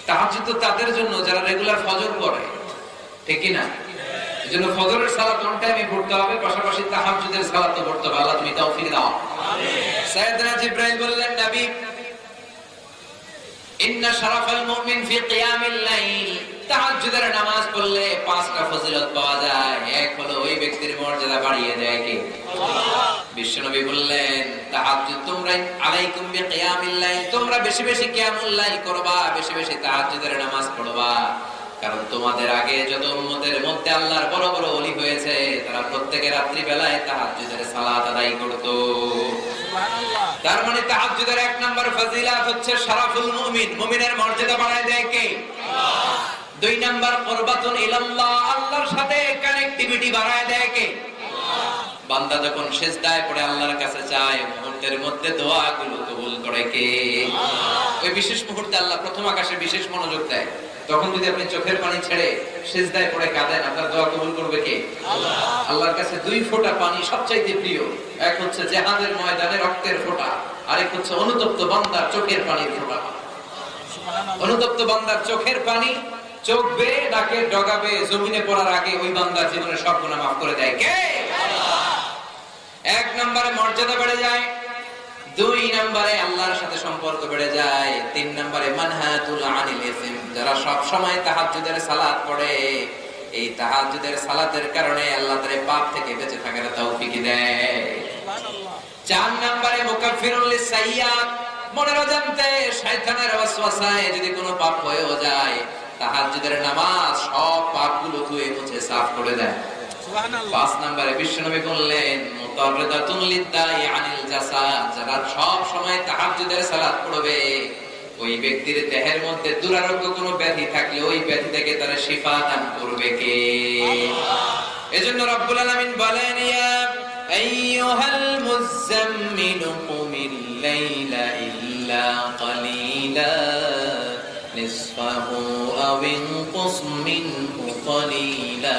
তাহাজ্জুদ তো তাদের জন্য যারা রেগুলার ফজর পড়ে, ঠিক কি না? এজন্য ফজরের সালাত অন টাইমে পড়তে হবে, পাশাপাশি তাহাজ্জুদের সালাতও পড়তে হবে। আল্লাহ তুমি তৌফিক দাও। আমিন। সাইয়েদনা জিবরাইল বললেন, নবী ইন্না শারাফাল মুমিন ফি কিয়ামিল লাইল, তাহাজ্জুদের নামাজ পড়লে পাঁচটা ফজিলত পাওয়া যায়। এক হলো ওই ব্যক্তির মর্যাদা বাড়িয়ে দেয় কে? আল্লাহ। বিশ্বনবী বললেন, তাহাজ্জুদ তোমরা আলাইকুম বি কিয়ামিল লাইল, তোমরা বেশি বেশি কিয়ামুল লাইল করবা, বেশি বেশি তাহাজ্জুদের নামাজ পড়বা। কারণ তোমাদের আগে যত উম্মতের মধ্যে আল্লাহর বড় বড় ওলি হয়েছে, তারা প্রত্যেকে রাত্রি বেলায় তাহাজ্জুদের সালাত আদায় করত। সুবহানাল্লাহ। তার মানে তাহাজ্জুদের এক নাম্বার ফজিলত হচ্ছে শারাফুল মুমিন, মুমিনের মর্যাদা বাড়ায় দেয় কে? আল্লাহ। দুই নাম্বার কুরবাতুন ইলাল্লাহ, আল্লাহর সাথে কানেক্টিভিটি বাড়ায় দেয় কে? আল্লাহ। বান্দা যখন সিজদায় পড়ে আল্লাহর কাছে চায়, মুহূর্তের মধ্যে দোয়াগুলো কবুল করে কে? আল্লাহ। ওই বিশেষ মুহূর্তে আল্লাহ প্রথম আকাশে বিশেষ মনোযোগ দেয়। তখন যদি আপনি চোখের পানি ছেড়ে সিজদায় পড়ে কাঁদেন, আপনার দোয়া কবুল করবে কে? আল্লাহ। আল্লাহর কাছে দুই ফোঁটা পানি সবচাইতে প্রিয়। এক হচ্ছে জিহাদের ময়দানে রক্তের ফোঁটা, আরেক হচ্ছে অনুতপ্ত বান্দার চোখের পানির ফোঁটা। অনুতপ্ত বান্দার চোখের পানি চোখ বেয়ে নাকের ডগা বেয়ে জমিনে পড়ার আগে ওই বান্দার জীবনের সব গুনাহ মাফ করে দেয় কে? আল্লাহ। এক নম্বরে মর্যাদা বেড়ে যায়, দুই নম্বরে আল্লাহর সাথে সম্পর্ক বেড়ে যায়, তিন নম্বরে মানহাতুল আনিল ইসম, যারা সব সময় তাহাজ্জুদের সালাত পড়ে, এই তাহাজ্জুদের সালাতের কারণে আল্লাহ তাদের পাপ থেকে বেঁচে থাকার তৌফিক দেয়। সুবহানাল্লাহ। চার নম্বরে মুকাফফিরুল লিসাইয়্যাত, মনের অজান্তে শয়তানের ওয়াসওয়াসায় যদি কোনো পাপ হয়েও যায়, তাহাজ্জুদের নামাজ সব পাপগুলো ধুয়ে মুছে সাফ করে দেয়। সুবহানাল্লাহ। পাঁচ নম্বরে বিশ্বনবী বললেন, মুতাররিদাতুন লিদ্দাই আনিল জাসাদ, যারা সব সময় তাহাজ্জুদের সালাত পড়বে, ওই ব্যক্তির দেহের মধ্যে দুরারোগ্য কোনো ব্যাধি থাকলে ওই ব্যাধি থেকে তারা শিফা দান করবে কে? আল্লাহ। এজন্য রব্বুল আলামিন বলেন, ইয়া আইয়ুহাল মুযাম্মিলু কুমিল লাইলা ইল্লা কালিলা নিসফাহু আও ইনকুস মিনহু কালিলা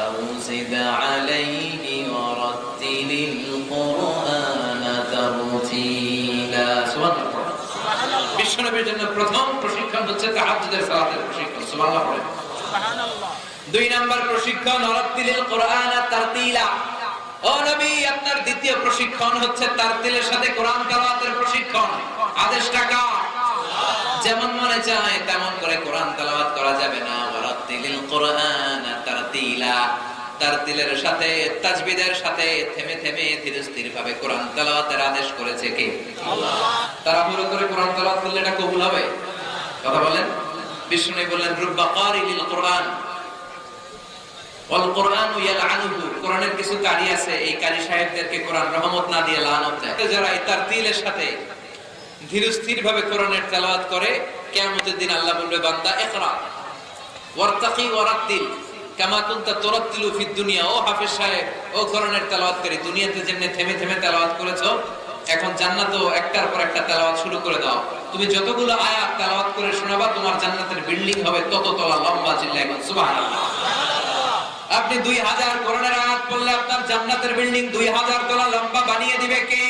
আও জিদ আলাইহি ওয়া রাত্তিলিল কুরআনা তারতিলা। সুবহানাল্লাহ। সুবহানাল্লাহ। বিশ্বনবীর জন্য প্রথম প্রশিক্ষণ হচ্ছে তাহাজ্জুদের সালাতের প্রশিক্ষণ। সুবহানাল্লাহ। সুবহানাল্লাহ। দুই নাম্বার প্রশিক্ষণ রাত্তিলিল কুরআনা তারতিলা। ও নবী, আপনার দ্বিতীয় প্রশিক্ষণ হচ্ছে তারতিলের সাথে কোরআন তেলাওয়াতের প্রশিক্ষণ। আদেশটা কার? যেমন মনে চায় তেমন করে কোরআন তেলাওয়াত করা যাবে না। ওয়ারাত্তিলিল কুরআনা তারতিলা, তারতিলের সাথে তাজবিদের সাথে থেমে থেমে ধীরে স্থির ভাবে কোরআন তেলাওয়াতের আদেশ করেছে কে? আল্লাহ। তাড়াহুড়ো করে কোরআন তেলাওয়াত করলে এটা কবুল হবে? কথা বলেন। বিষ্ণু বললেন, রুব্বা কারিলিল কুরআন ওয়াল কুরআনু ইয়ালআনুহু, কোরআনের কিছু কারি আছে, এই কারি সাহেবদেরকে কোরআন রহমত না দিয়ে লানত দেয়। যারা এই তারতিলের সাথে ধীর স্থির ভাবে কোরআনের তেলাওয়াত করে, কিয়ামতের দিন আল্লাহ বলবে, বান্দা ইকরা ওয়ারতাকি ওয়ারাত্তিল কামা কুনতা তুরাত্তিলু ফিদ দুনিয়া। ও হাফেজ সাহেব, ও কোরআনের তেলাওয়াতকারী, দুনিয়াতে যেমনি থেমে থেমে তেলাওয়াত করেছো, এখন জান্নাতেও একটার পর একটা তেলাওয়াত শুরু করে দাও। তুমি যতগুলো আয়াত তেলাওয়াত করে শোনাবা, তোমার জান্নাতের বিল্ডিং হবে তত তলা লম্বা। চিল্লায় বলুন সুবহানাল্লাহ। আপনি 2000 কোরআনের আয়াত পড়লে আপনার জান্নাতের বিল্ডিং 2000 তলা লম্বা বানিয়ে দিবে কে?